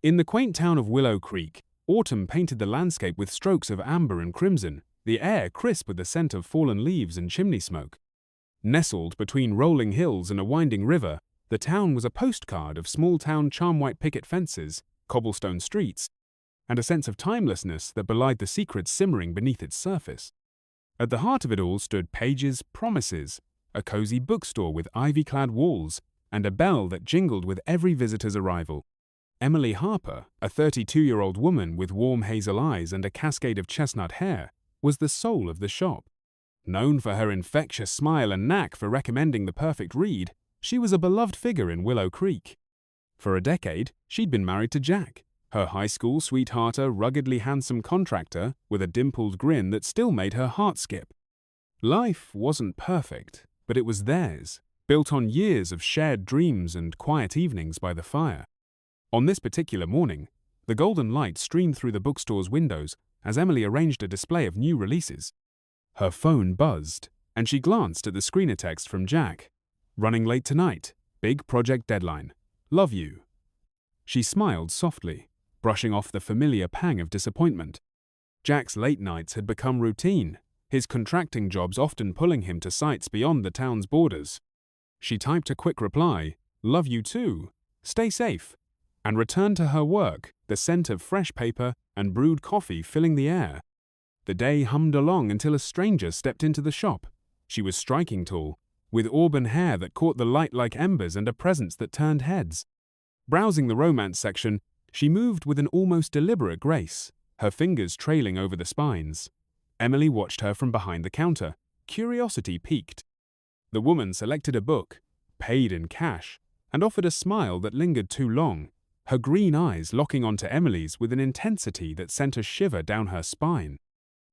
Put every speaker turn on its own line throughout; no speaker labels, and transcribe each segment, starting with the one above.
In the quaint town of Willow Creek, autumn painted the landscape with strokes of amber and crimson, the air crisp with the scent of fallen leaves and chimney smoke. Nestled between rolling hills and a winding river, the town was a postcard of small-town charm-white picket fences, cobblestone streets, and a sense of timelessness that belied the secrets simmering beneath its surface. At the heart of it all stood Page's Promises, a cozy bookstore with ivy-clad walls and a bell that jingled with every visitor's arrival. Emily Harper, a 32-year-old woman with warm hazel eyes and a cascade of chestnut hair, was the soul of the shop. Known for her infectious smile and knack for recommending the perfect read, she was a beloved figure in Willow Creek. For a decade, she'd been married to Jack, her high school sweetheart, a ruggedly handsome contractor with a dimpled grin that still made her heart skip. Life wasn't perfect, but it was theirs, built on years of shared dreams and quiet evenings by the fire. On this particular morning, the golden light streamed through the bookstore's windows as Emily arranged a display of new releases. Her phone buzzed, and she glanced at the screener text from Jack. "Running late tonight. Big project deadline. Love you." She smiled softly, brushing off the familiar pang of disappointment. Jack's late nights had become routine, his contracting jobs often pulling him to sites beyond the town's borders. She typed a quick reply, "Love you too. Stay safe," and returned to her work, the scent of fresh paper and brewed coffee filling the air. The day hummed along until a stranger stepped into the shop. She was striking tall, with auburn hair that caught the light like embers and a presence that turned heads. Browsing the romance section, she moved with an almost deliberate grace, her fingers trailing over the spines. Emily watched her from behind the counter, curiosity piqued. The woman selected a book, paid in cash, and offered a smile that lingered too long, her green eyes locking onto Emily's with an intensity that sent a shiver down her spine.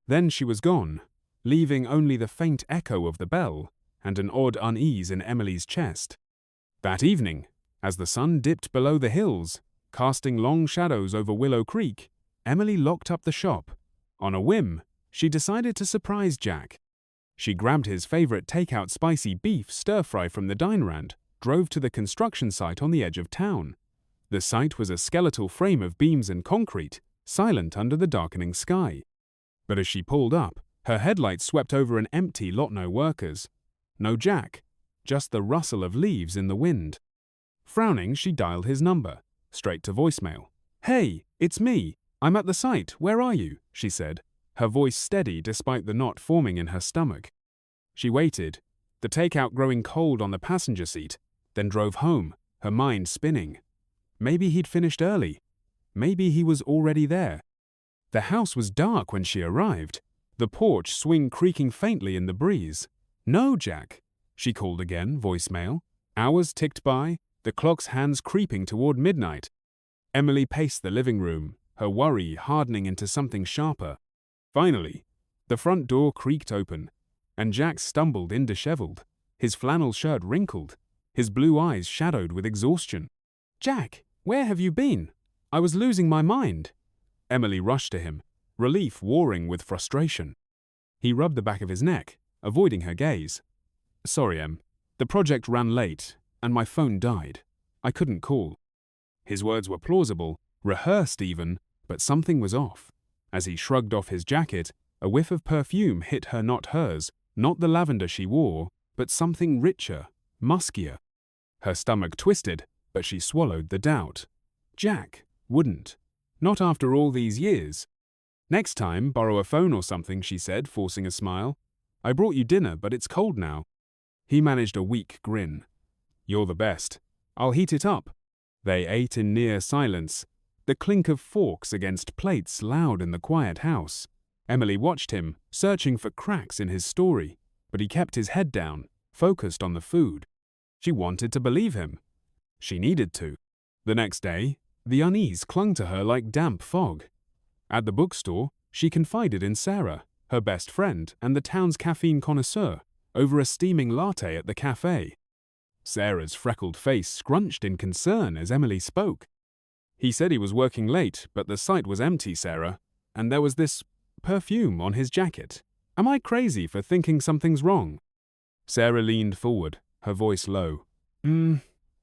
Then she was gone, leaving only the faint echo of the bell and an odd unease in Emily's chest. That evening, as the sun dipped below the hills, casting long shadows over Willow Creek, Emily locked up the shop. On a whim, she decided to surprise Jack. She grabbed his favorite takeout spicy beef stir-fry from the diner and drove to the construction site on the edge of town. The site was a skeletal frame of beams and concrete, silent under the darkening sky. But as she pulled up, her headlights swept over an empty lot. No workers. No Jack. Just the rustle of leaves in the wind. Frowning, she dialed his number, straight to voicemail. "Hey, it's me. I'm at the site. Where are you?" she said, her voice steady despite the knot forming in her stomach. She waited, the takeout growing cold on the passenger seat, then drove home, her mind spinning. Maybe he'd finished early. Maybe he was already there. The house was dark when she arrived, the porch swing creaking faintly in the breeze. "No, Jack," she called again, voicemail. Hours ticked by, the clock's hands creeping toward midnight. Emily paced the living room, her worry hardening into something sharper. Finally, the front door creaked open, and Jack stumbled in disheveled, his flannel shirt wrinkled, his blue eyes shadowed with exhaustion. "Jack, where have you been? I was losing my mind." Emily rushed to him, relief warring with frustration. He rubbed the back of his neck, avoiding her gaze. "Sorry, Em. The project ran late, and my phone died. I couldn't call." His words were plausible, rehearsed even, but something was off. As he shrugged off his jacket, a whiff of perfume hit her, not hers, not the lavender she wore, but something richer, muskier. Her stomach twisted, but she swallowed the doubt. Jack wouldn't. Not after all these years. "Next time, borrow a phone or something," she said, forcing a smile. "I brought you dinner, but it's cold now." He managed a weak grin. "You're the best. I'll heat it up." They ate in near silence, the clink of forks against plates loud in the quiet house. Emily watched him, searching for cracks in his story, but he kept his head down, focused on the food. She wanted to believe him. She needed to. The next day, the unease clung to her like damp fog. At the bookstore, she confided in Sarah, her best friend and the town's caffeine connoisseur, over a steaming latte at the cafe. Sarah's freckled face scrunched in concern as Emily spoke. "He said he was working late, but the site was empty, Sarah, and there was this perfume on his jacket. Am I crazy for thinking something's wrong?" Sarah leaned forward, her voice low.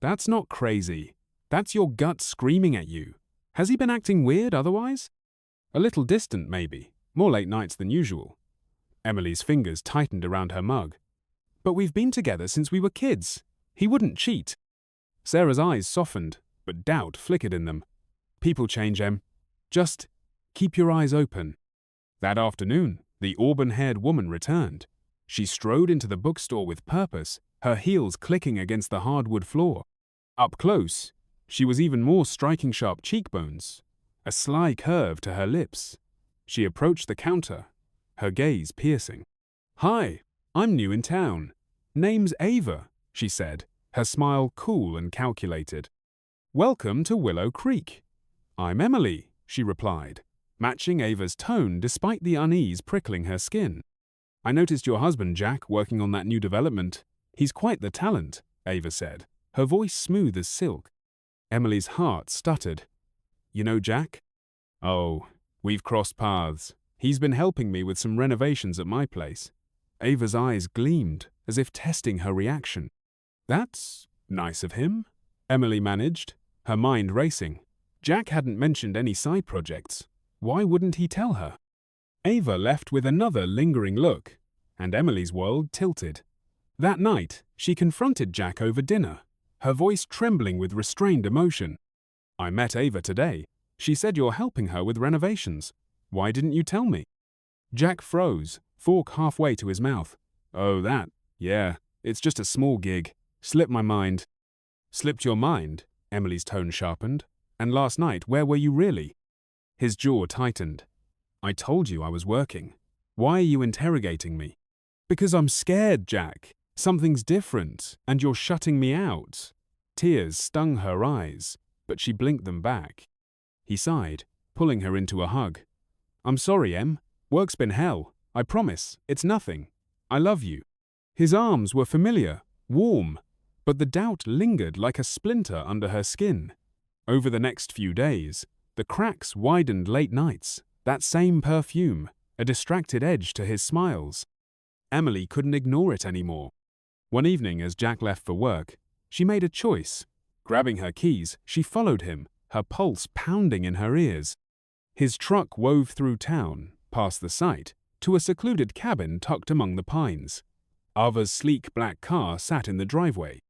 That's not crazy. That's your gut screaming at you. Has he been acting weird otherwise? A little distant, maybe. More late nights than usual. Emily's fingers tightened around her mug. But we've been together since we were kids. He wouldn't cheat. Sarah's eyes softened, but doubt flickered in them. People change, Em. Just keep your eyes open. That afternoon, the auburn-haired woman returned. She strode into the bookstore with purpose, her heels clicking against the hardwood floor. Up close, she was even more striking sharp cheekbones, a sly curve to her lips. She approached the counter, her gaze piercing. "Hi, I'm new in town. Name's Ava," she said, her smile cool and calculated. "Welcome to Willow Creek." "I'm Emily," she replied, matching Ava's tone despite the unease prickling her skin. "I noticed your husband, Jack, working on that new development. He's quite the talent," Ava said, her voice smooth as silk. Emily's heart stuttered. "You know Jack?" "Oh, we've crossed paths. He's been helping me with some renovations at my place." Ava's eyes gleamed, as if testing her reaction. "That's nice of him," Emily managed, her mind racing. Jack hadn't mentioned any side projects. Why wouldn't he tell her? Ava left with another lingering look, and Emily's world tilted. That night, she confronted Jack over dinner, her voice trembling with restrained emotion. "I met Ava today. She said you're helping her with renovations. Why didn't you tell me?" Jack froze, fork halfway to his mouth. "Oh, that? Yeah, it's just a small gig. Slipped my mind." "Slipped your mind?" Emily's tone sharpened. "And last night, where were you really?" His jaw tightened. "I told you I was working. Why are you interrogating me?" "Because I'm scared, Jack. Something's different, and you're shutting me out." Tears stung her eyes, but she blinked them back. He sighed, pulling her into a hug. "I'm sorry, Em. Work's been hell. I promise, it's nothing. I love you." His arms were familiar, warm, but the doubt lingered like a splinter under her skin. Over the next few days, the cracks widened late nights, that same perfume, a distracted edge to his smiles. Emily couldn't ignore it anymore. One evening as Jack left for work, she made a choice. Grabbing her keys, she followed him, her pulse pounding in her ears. His truck wove through town, past the site, to a secluded cabin tucked among the pines. Ava's sleek black car sat in the driveway.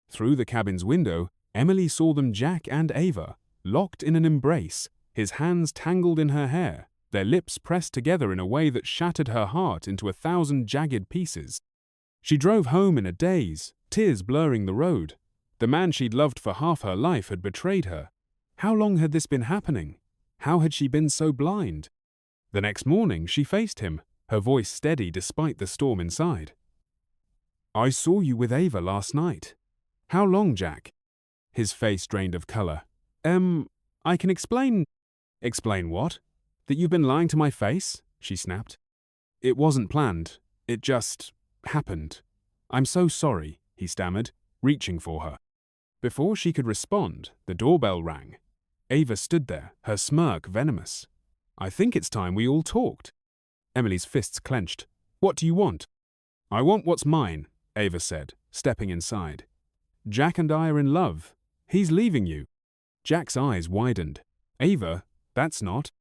Through the cabin's window, Emily saw them, Jack and Ava, locked in an embrace, his hands tangled in her hair, their lips pressed together in a way that shattered her heart into 1,000 jagged pieces. She drove home in a daze, tears blurring the road. The man she'd loved for half her life had betrayed her. How long had this been happening? How had she been so blind? The next morning she faced him, her voice steady despite the storm inside. "I saw you with Ava last night." "How long, Jack?" His face drained of color. I can explain." "Explain what? That you've been lying to my face?" she snapped. "It wasn't planned. It just happened. I'm so sorry," he stammered, reaching for her. Before she could respond, the doorbell rang. Ava stood there, her smirk venomous. "I think it's time we all talked." Emily's fists clenched. "What do you want?" "I want what's mine," Ava said, stepping inside. "Jack and I are in love. He's leaving you." Jack's eyes widened. "Ava, that's not."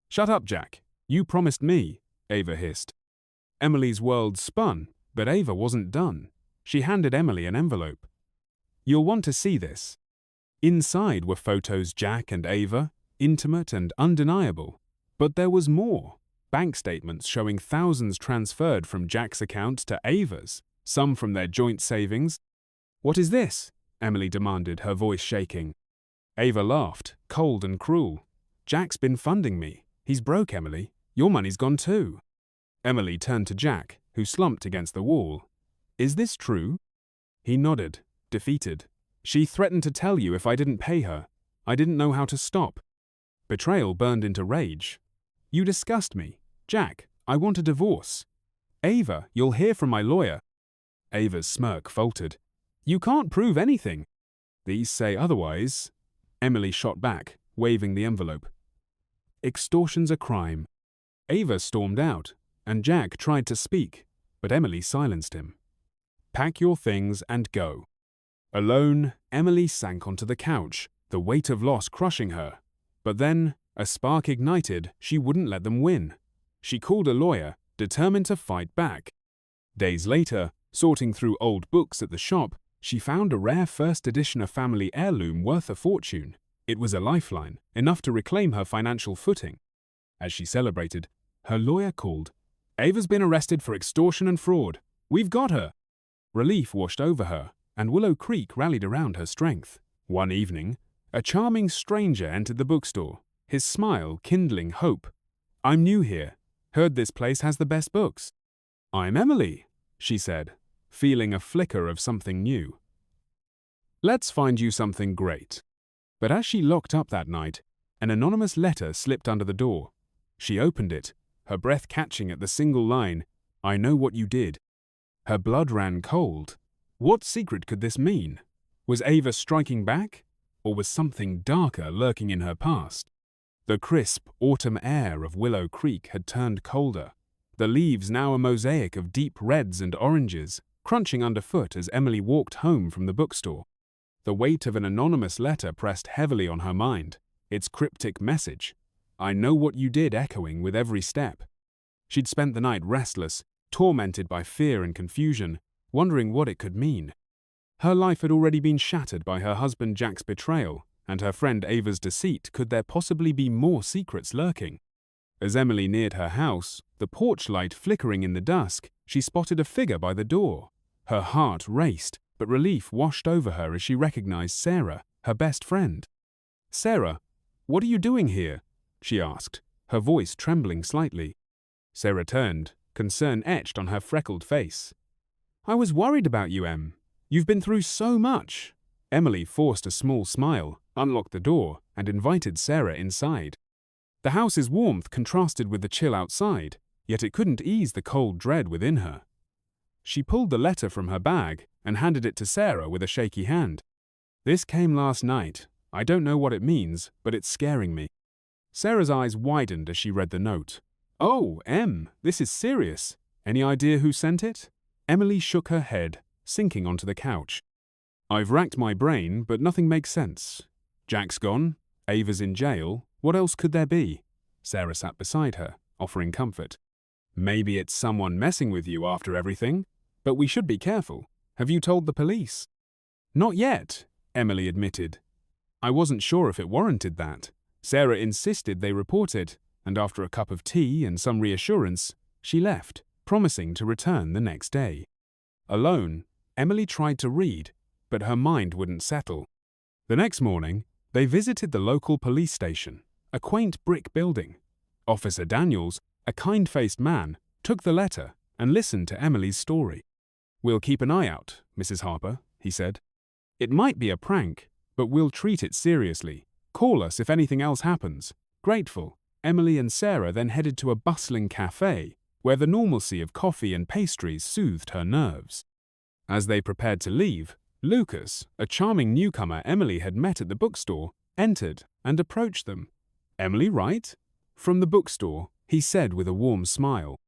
"Shut up, Jack. You promised me," Ava hissed. Emily's world spun, but Ava wasn't done. She handed Emily an envelope. "You'll want to see this." Inside were photos Jack and Ava, intimate and undeniable. But there was more. Bank statements showing thousands transferred from Jack's account to Ava's, some from their joint savings. "What is this?" Emily demanded, her voice shaking. Ava laughed, cold and cruel. "Jack's been funding me. He's broke, Emily. Your money's gone too." Emily turned to Jack, who slumped against the wall. "Is this true?" He nodded, defeated. "She threatened to tell you if I didn't pay her. I didn't know how to stop." Betrayal burned into rage. "You disgust me. Jack, I want a divorce." "Ava, you'll hear from my lawyer." Ava's smirk faltered. "You can't prove anything." "These say otherwise." Emily shot back, waving the envelope. "Extortion's a crime." Ava stormed out, and Jack tried to speak, but Emily silenced him. "Pack your things and go." Alone, Emily sank onto the couch, the weight of loss crushing her. But then, a spark ignited. She wouldn't let them win. She called a lawyer, determined to fight back. Days later, sorting through old books at the shop, she found a rare first edition of family heirloom worth a fortune. It was a lifeline, enough to reclaim her financial footing. As she celebrated, her lawyer called. "Ava's been arrested for extortion and fraud. We've got her." Relief washed over her, and Willow Creek rallied around her strength. One evening, a charming stranger entered the bookstore, his smile kindling hope. "I'm new here. Heard this place has the best books." "I'm Emily," she said, feeling a flicker of something new. "Let's find you something great." But as she locked up that night, an anonymous letter slipped under the door. She opened it, her breath catching at the single line, "I know what you did." Her blood ran cold. What secret could this mean? Was Ava striking back? Or was something darker lurking in her past? The crisp autumn air of Willow Creek had turned colder, the leaves now a mosaic of deep reds and oranges, crunching underfoot as Emily walked home from the bookstore. The weight of an anonymous letter pressed heavily on her mind, its cryptic message, "I know what you did," echoing with every step. She'd spent the night restless, tormented by fear and confusion, wondering what it could mean. Her life had already been shattered by her husband Jack's betrayal and her friend Ava's deceit. Could there possibly be more secrets lurking? As Emily neared her house, the porch light flickering in the dusk, she spotted a figure by the door. Her heart raced, but relief washed over her as she recognized Sarah, her best friend. "Sarah, what are you doing here?" she asked, her voice trembling slightly. Sarah turned, concern etched on her freckled face. "I was worried about you, Em. You've been through so much." Emily forced a small smile, unlocked the door, and invited Sarah inside. The house's warmth contrasted with the chill outside, yet it couldn't ease the cold dread within her. She pulled the letter from her bag and handed it to Sarah with a shaky hand. "This came last night. I don't know what it means, but it's scaring me." Sarah's eyes widened as she read the note. "Oh, Em, this is serious. Any idea who sent it?" Emily shook her head, sinking onto the couch. "I've racked my brain, but nothing makes sense. Jack's gone. Ava's in jail. What else could there be?" Sarah sat beside her, offering comfort. "Maybe it's someone messing with you after everything. But we should be careful. Have you told the police?" "Not yet," Emily admitted. "I wasn't sure if it warranted that." Sarah insisted they report it, and after a cup of tea and some reassurance, she left, promising to return the next day. Alone, Emily tried to read, but her mind wouldn't settle. The next morning, they visited the local police station, a quaint brick building. Officer Daniels, a kind-faced man, took the letter and listened to Emily's story. "We'll keep an eye out, Mrs. Harper," he said. "It might be a prank, but we'll treat it seriously. Call us if anything else happens." Grateful, Emily and Sarah then headed to a bustling cafe, where the normalcy of coffee and pastries soothed her nerves. As they prepared to leave, Lucas, a charming newcomer Emily had met at the bookstore, entered and approached them. "Emily Wright?" "From the bookstore," he said with a warm smile.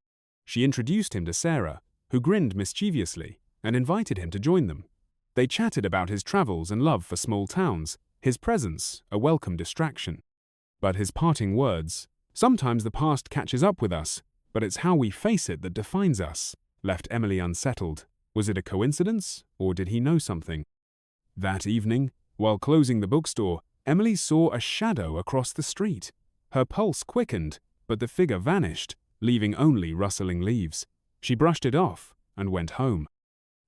She introduced him to Sarah, who grinned mischievously, and invited him to join them. They chatted about his travels and love for small towns, his presence a welcome distraction. But his parting words, "Sometimes the past catches up with us, but it's how we face it that defines us," left Emily unsettled. Was it a coincidence, or did he know something? That evening, while closing the bookstore, Emily saw a shadow across the street. Her pulse quickened, but the figure vanished, leaving only rustling leaves. She brushed it off and went home.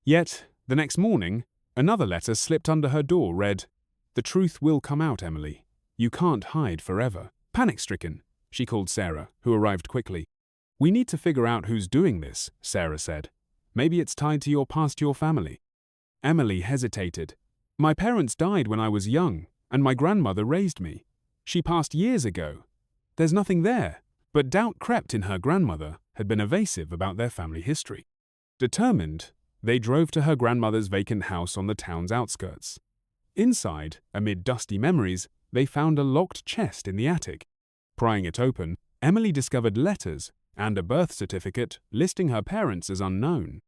Yet, the next morning, another letter slipped under her door read, "The truth will come out, Emily. You can't hide forever." Panic-stricken, she called Sarah, who arrived quickly. "We need to figure out who's doing this," Sarah said. "Maybe it's tied to your past, your family." Emily hesitated. "My parents died when I was young, and my grandmother raised me. She passed years ago. There's nothing there." But doubt crept in. Her grandmother had been evasive about their family history. Determined, they drove to her grandmother's vacant house on the town's outskirts. Inside, amid dusty memories, they found a locked chest in the attic. Prying it open, Emily discovered letters and a birth certificate listing her parents as unknown.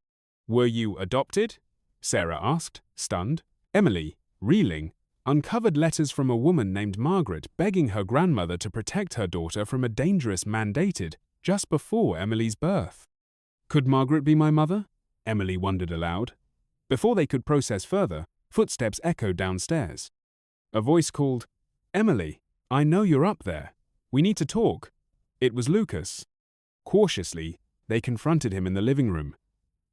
"Were you adopted?" Sarah asked, stunned. Emily, reeling, Uncovered letters from a woman named Margaret begging her grandmother to protect her daughter from a dangerous man dated just before Emily's birth. Could Margaret be my mother? Emily wondered aloud. Before they could process further, footsteps echoed downstairs. A voice called, "Emily, I know you're up there. We need to talk." It was Lucas. Cautiously, they confronted him in the living room.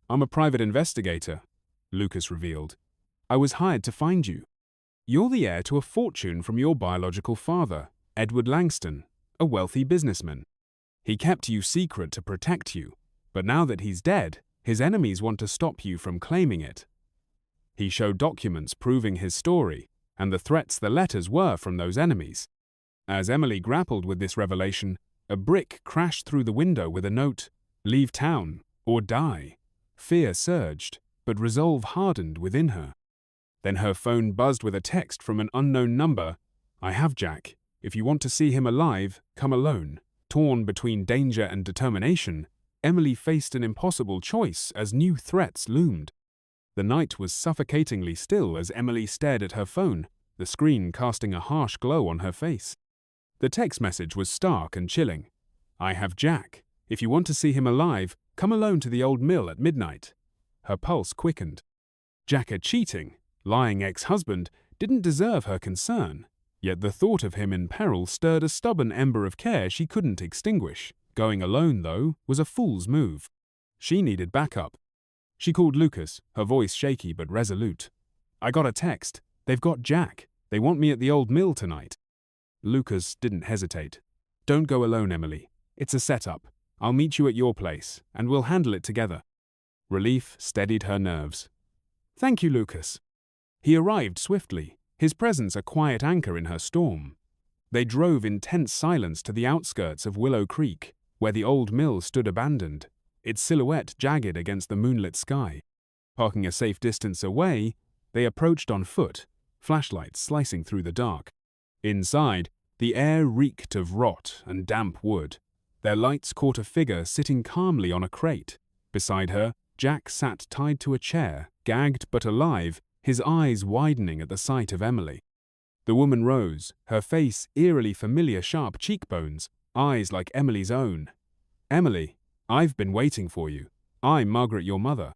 "I'm a private investigator," Lucas revealed. "I was hired to find you. You're the heir to a fortune from your biological father, Edward Langston, a wealthy businessman. He kept you secret to protect you, but now that he's dead, his enemies want to stop you from claiming it." He showed documents proving his story and the threats the letters were from those enemies. As Emily grappled with this revelation, a brick crashed through the window with a note, "Leave town or die." Fear surged, but resolve hardened within her. Then her phone buzzed with a text from an unknown number. "I have Jack. If you want to see him alive, come alone." Torn between danger and determination, Emily faced an impossible choice as new threats loomed. The night was suffocatingly still as Emily stared at her phone, the screen casting a harsh glow on her face. The text message was stark and chilling. "I have Jack. If you want to see him alive, come alone to the old mill at midnight." Her pulse quickened. Jack, a cheating, lying ex-husband, didn't deserve her concern, yet the thought of him in peril stirred a stubborn ember of care she couldn't extinguish. Going alone, though, was a fool's move. She needed backup. She called Lucas, her voice shaky but resolute. "I got a text. They've got Jack. They want me at the old mill tonight." Lucas didn't hesitate. "Don't go alone, Emily. It's a setup. I'll meet you at your place, and we'll handle it together." Relief steadied her nerves. "Thank you, Lucas." He arrived swiftly, his presence a quiet anchor in her storm. They drove in tense silence to the outskirts of Willow Creek, where the old mill stood abandoned, its silhouette jagged against the moonlit sky. Parking a safe distance away, they approached on foot, flashlights slicing through the dark. Inside, the air reeked of rot and damp wood. Their lights caught a figure sitting calmly on a crate. Beside her, Jack sat tied to a chair, gagged but alive, his eyes widening at the sight of Emily. The woman rose, her face eerily familiar, sharp cheekbones, eyes like Emily's own. "Emily, I've been waiting for you. I'm Margaret, your mother."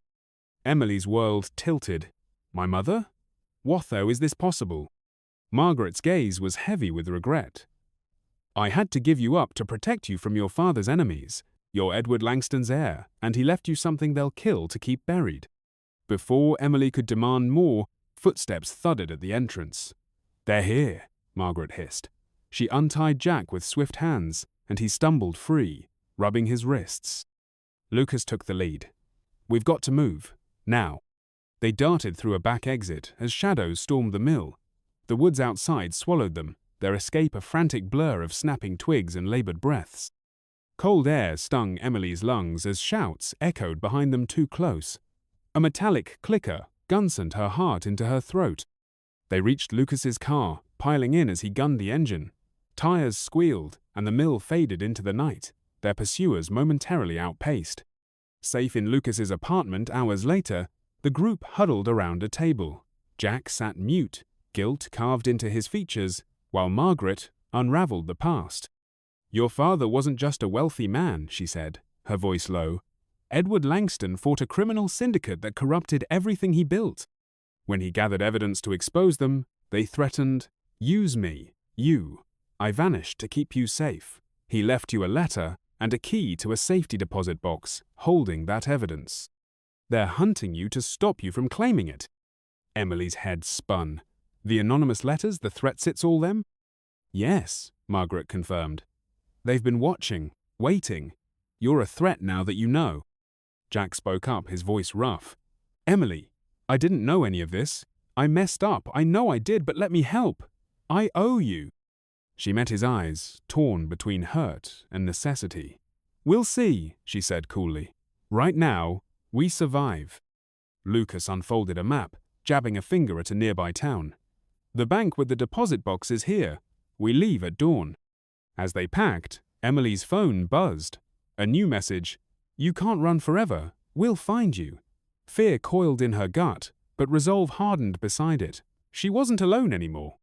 Emily's world tilted. "My mother? What, though, is this possible?" Margaret's gaze was heavy with regret. "I had to give you up to protect you from your father's enemies. You're Edward Langston's heir, and he left you something they'll kill to keep buried." Before Emily could demand more, footsteps thudded at the entrance. "They're here," Margaret hissed. She untied Jack with swift hands, and he stumbled free, rubbing his wrists. Lucas took the lead. "We've got to move. Now." They darted through a back exit as shadows stormed the mill. The woods outside swallowed them, their escape a frantic blur of snapping twigs and labored breaths. Cold air stung Emily's lungs as shouts echoed behind them too close. A metallic clicker gunsent her heart into her throat. They reached Lucas's car, piling in as he gunned the engine. Tires squealed, and the mill faded into the night, their pursuers momentarily outpaced. Safe in Lucas's apartment hours later, the group huddled around a table. Jack sat mute, guilt carved into his features, while Margaret unraveled the past. "Your father wasn't just a wealthy man," she said, her voice low. "Edward Langston fought a criminal syndicate that corrupted everything he built. When he gathered evidence to expose them, they threatened, 'Use me, you. I vanished to keep you safe.' He left you a letter and a key to a safety deposit box holding that evidence. They're hunting you to stop you from claiming it." Emily's head spun. "The anonymous letters, the threats, it's all them?" "Yes," Margaret confirmed. "They've been watching, waiting. You're a threat now that you know." Jack spoke up, his voice rough. "Emily, I didn't know any of this. I messed up, I know I did, but let me help. I owe you." She met his eyes, torn between hurt and necessity. "We'll see," she said coolly. "Right now, we survive." Lucas unfolded a map, jabbing a finger at a nearby town. "The bank with the deposit box is here. We leave at dawn." As they packed, Emily's phone buzzed. A new message, "You can't run forever. We'll find you." Fear coiled in her gut, but resolve hardened beside it. She wasn't alone anymore.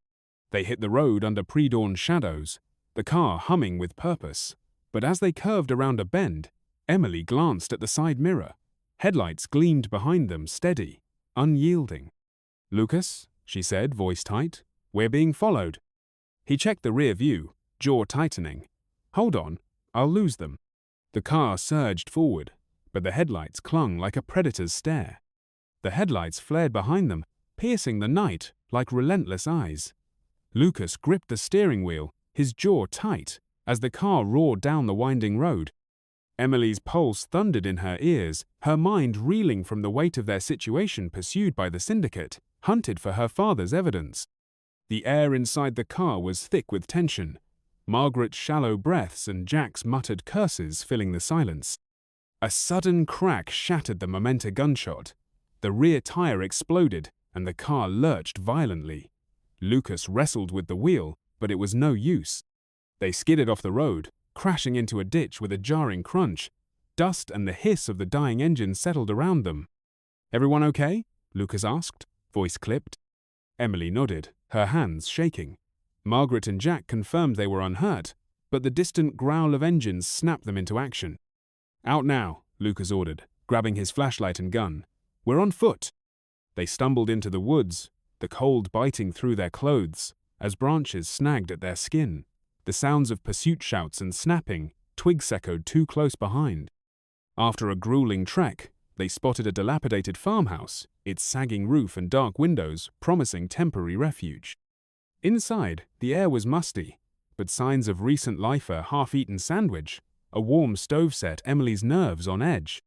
They hit the road under pre-dawn shadows, the car humming with purpose. But as they curved around a bend, Emily glanced at the side mirror. Headlights gleamed behind them, steady, unyielding. "Lucas," she said, voice tight, "we're being followed." He checked the rear view, jaw tightening. "Hold on, I'll lose them." The car surged forward, but the headlights clung like a predator's stare. The headlights flared behind them, piercing the night like relentless eyes. Lucas gripped the steering wheel, his jaw tight, as the car roared down the winding road. Emily's pulse thundered in her ears, her mind reeling from the weight of their situation, pursued by the syndicate, hunted for her father's evidence. The air inside the car was thick with tension, Margaret's shallow breaths and Jack's muttered curses filling the silence. A sudden crack shattered the Momenta gunshot. The rear tire exploded, and the car lurched violently. Lucas wrestled with the wheel, but it was no use. They skidded off the road, crashing into a ditch with a jarring crunch. Dust and the hiss of the dying engine settled around them. "Everyone okay?" Lucas asked, voice clipped. Emily nodded, her hands shaking. Margaret and Jack confirmed they were unhurt, but the distant growl of engines snapped them into action. "Out now," Lucas ordered, grabbing his flashlight and gun. "We're on foot." They stumbled into the woods, the cold biting through their clothes, as branches snagged at their skin. The sounds of pursuit shouts and snapping, twigs echoed too close behind. After a grueling trek, they spotted a dilapidated farmhouse, its sagging roof and dark windows promising temporary refuge. Inside, the air was musty, but signs of recent life: a half-eaten sandwich, a warm stove set Emily's nerves on edge.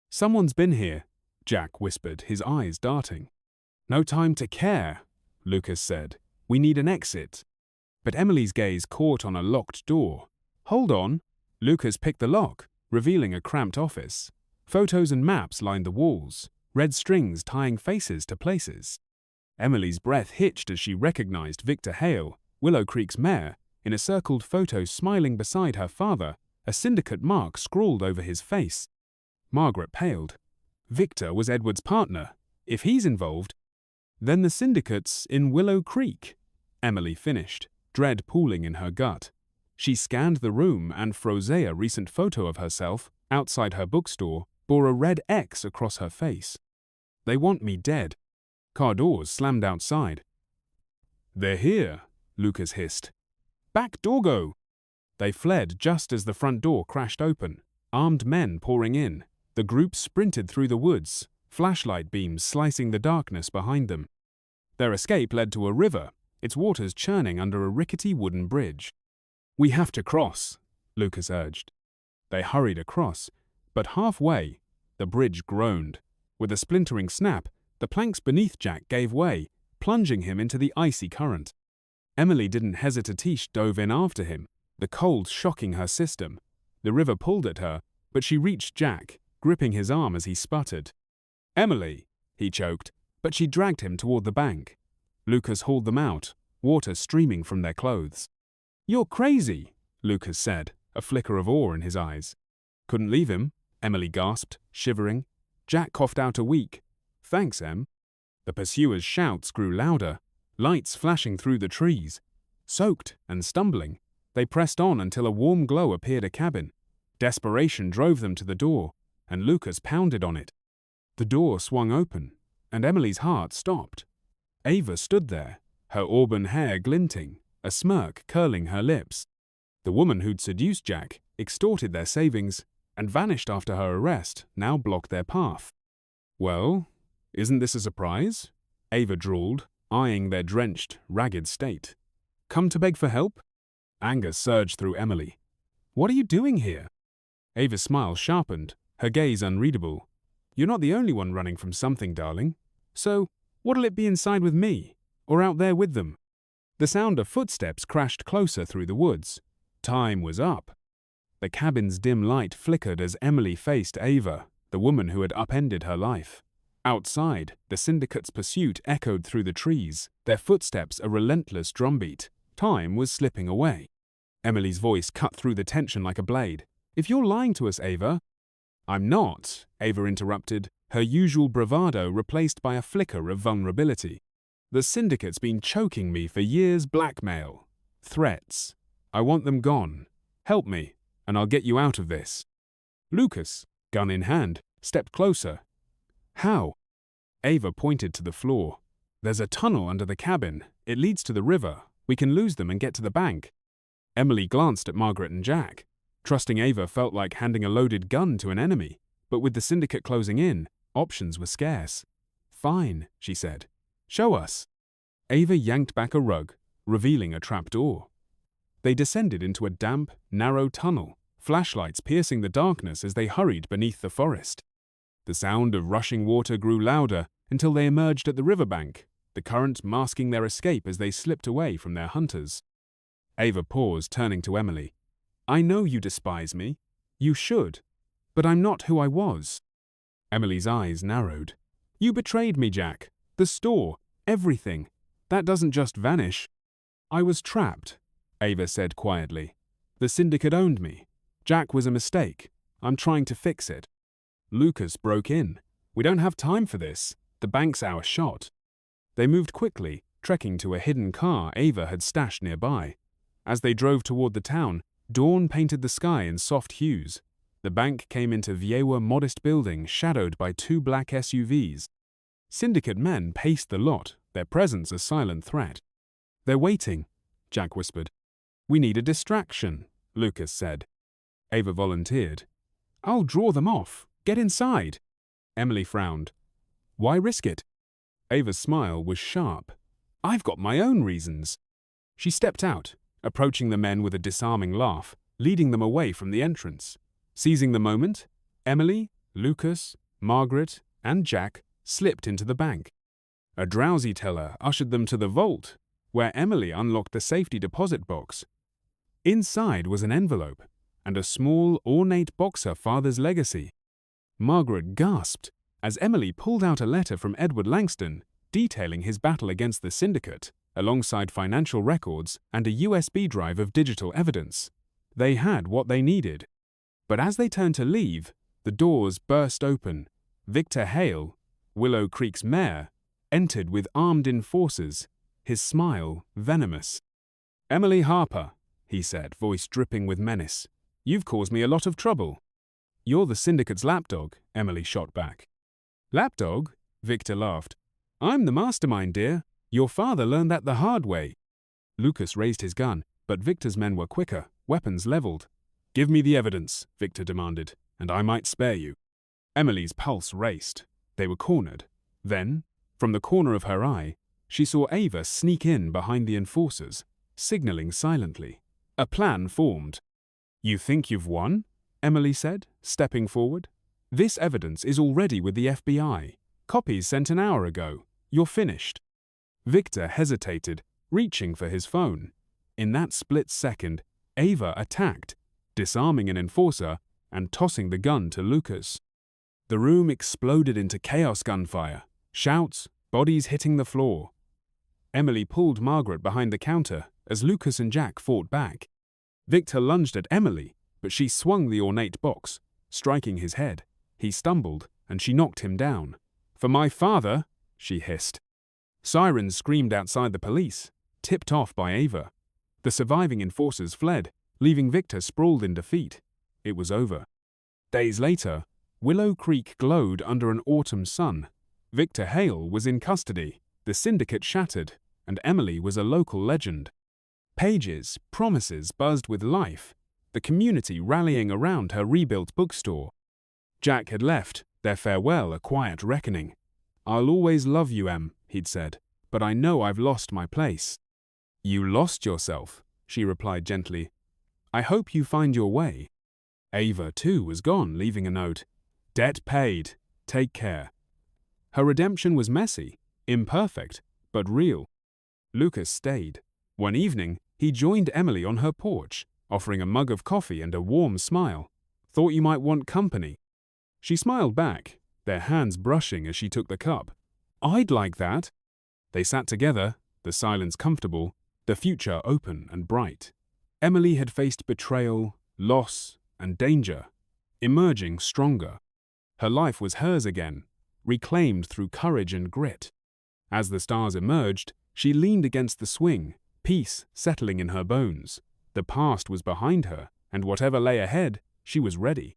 "Someone's been here," Jack whispered, his eyes darting. "No time to care," Lucas said. "We need an exit." But Emily's gaze caught on a locked door. "Hold on." Lucas picked the lock, revealing a cramped office. Photos and maps lined the walls, red strings tying faces to places. Emily's breath hitched as she recognized Victor Hale, Willow Creek's mayor, in a circled photo smiling beside her father, a syndicate mark scrawled over his face. Margaret paled. Victor was Edward's partner. If he's involved, then the syndicate's in Willow Creek. Emily finished, dread pooling in her gut. She scanned the room, and Frozea's recent photo of herself, outside her bookstore, bore a red X across her face. "They want me dead." Car doors slammed outside. "They're here," Lucas hissed. "Back door go!" They fled just as the front door crashed open, armed men pouring in. The group sprinted through the woods, flashlight beams slicing the darkness behind them. Their escape led to a river, its waters churning under a rickety wooden bridge. "We have to cross," Lucas urged. They hurried across, but halfway, the bridge groaned. With a splintering snap, the planks beneath Jack gave way, plunging him into the icy current. Emily didn't hesitate, dove in after him, the cold shocking her system. The river pulled at her, but she reached Jack, gripping his arm as he sputtered. "Emily," he choked, but she dragged him toward the bank. Lucas hauled them out, water streaming from their clothes. "You're crazy," Lucas said, a flicker of awe in his eyes. "Couldn't leave him," Emily gasped, shivering. Jack coughed out a weak, "Thanks, Em." The pursuers' shouts grew louder, lights flashing through the trees. Soaked and stumbling, they pressed on until a warm glow appeared a cabin. Desperation drove them to the door, and Lucas pounded on it. The door swung open, and Emily's heart stopped. Ava stood there, her auburn hair glinting, a smirk curling her lips. The woman who'd seduced Jack, extorted their savings, and vanished after her arrest, now blocked their path. "Well, isn't this a surprise?" Ava drawled, eyeing their drenched, ragged state. "Come to beg for help?" Anger surged through Emily. "What are you doing here?" Ava's smile sharpened, her gaze unreadable. "You're not the only one running from something, darling. So, what'll it be inside with me, or out there with them?" The sound of footsteps crashed closer through the woods. Time was up. The cabin's dim light flickered as Emily faced Ava, the woman who had upended her life. Outside, the syndicate's pursuit echoed through the trees, their footsteps a relentless drumbeat. Time was slipping away. Emily's voice cut through the tension like a blade. "If you're lying to us, Ava—" "I'm not," Ava interrupted, her usual bravado replaced by a flicker of vulnerability. The syndicate's been choking me for years. Blackmail. Threats. I want them gone. Help me, and I'll get you out of this. Lucas, gun in hand, stepped closer. How? Ava pointed to the floor. There's a tunnel under the cabin. It leads to the river. We can lose them and get to the bank. Emily glanced at Margaret and Jack. Trusting Ava felt like handing a loaded gun to an enemy, but with the syndicate closing in, options were scarce. Fine, she said. Show us. Ava yanked back a rug, revealing a trapdoor. They descended into a damp, narrow tunnel, flashlights piercing the darkness as they hurried beneath the forest. The sound of rushing water grew louder until they emerged at the riverbank, the current masking their escape as they slipped away from their hunters. Ava paused, turning to Emily. I know you despise me. You should. But I'm not who I was. Emily's eyes narrowed. You betrayed me, Jack. The store. Everything. That doesn't just vanish. I was trapped, Ava said quietly. The syndicate owned me. Jack was a mistake. I'm trying to fix it. Lucas broke in. We don't have time for this. The bank's our shot. They moved quickly, trekking to a hidden car Ava had stashed nearby. As they drove toward the town, dawn painted the sky in soft hues. The bank came into view, a modest building shadowed by two black SUVs. Syndicate men paced the lot, their presence a silent threat. They're waiting, Jack whispered. We need a distraction, Lucas said. Ava volunteered. I'll draw them off. Get inside. Emily frowned. Why risk it? Ava's smile was sharp. I've got my own reasons. She stepped out, approaching the men with a disarming laugh, leading them away from the entrance. Seizing the moment, Emily, Lucas, Margaret, and Jack slipped into the bank. A drowsy teller ushered them to the vault, where Emily unlocked the safety deposit box. Inside was an envelope and a small, ornate box her father's legacy. Margaret gasped as Emily pulled out a letter from Edward Langston detailing his battle against the syndicate, alongside financial records and a USB drive of digital evidence. They had what they needed. But as they turned to leave, the doors burst open. Victor Hale, Willow Creek's mayor, entered with armed enforcers, his smile venomous. Emily Harper, he said, voice dripping with menace. You've caused me a lot of trouble. You're the syndicate's lapdog, Emily shot back. Lapdog? Victor laughed. I'm the mastermind, dear. Your father learned that the hard way. Lucas raised his gun, but Victor's men were quicker, weapons leveled. Give me the evidence, Victor demanded, and I might spare you. Emily's pulse raced. They were cornered. Then, from the corner of her eye, she saw Ava sneak in behind the enforcers, signaling silently. A plan formed. You think you've won? Emily said, stepping forward. This evidence is already with the FBI. Copies sent an hour ago. You're finished. Victor hesitated, reaching for his phone. In that split second, Ava attacked, disarming an enforcer and tossing the gun to Lucas. The room exploded into chaos gunfire, shouts, bodies hitting the floor. Emily pulled Margaret behind the counter as Lucas and Jack fought back. Victor lunged at Emily, but she swung the ornate box, striking his head. He stumbled, and she knocked him down. For my father, she hissed. Sirens screamed outside the police, tipped off by Ava. The surviving enforcers fled, leaving Victor sprawled in defeat. It was over. Days later, Willow Creek glowed under an autumn sun. Victor Hale was in custody, the syndicate shattered, and Emily was a local legend. Pages, promises buzzed with life, the community rallying around her rebuilt bookstore. Jack had left, their farewell a quiet reckoning. I'll always love you, Em, he'd said, but I know I've lost my place. You lost yourself, she replied gently. I hope you find your way. Ava, too, was gone, leaving a note. Debt paid. Take care. Her redemption was messy, imperfect, but real. Lucas stayed. One evening, he joined Emily on her porch, offering a mug of coffee and a warm smile. Thought you might want company. She smiled back, their hands brushing as she took the cup. I'd like that. They sat together, the silence comfortable, the future open and bright. Emily had faced betrayal, loss, and danger, emerging stronger. Her life was hers again, reclaimed through courage and grit. As the stars emerged, she leaned against the swing, peace settling in her bones. The past was behind her, and whatever lay ahead, she was ready.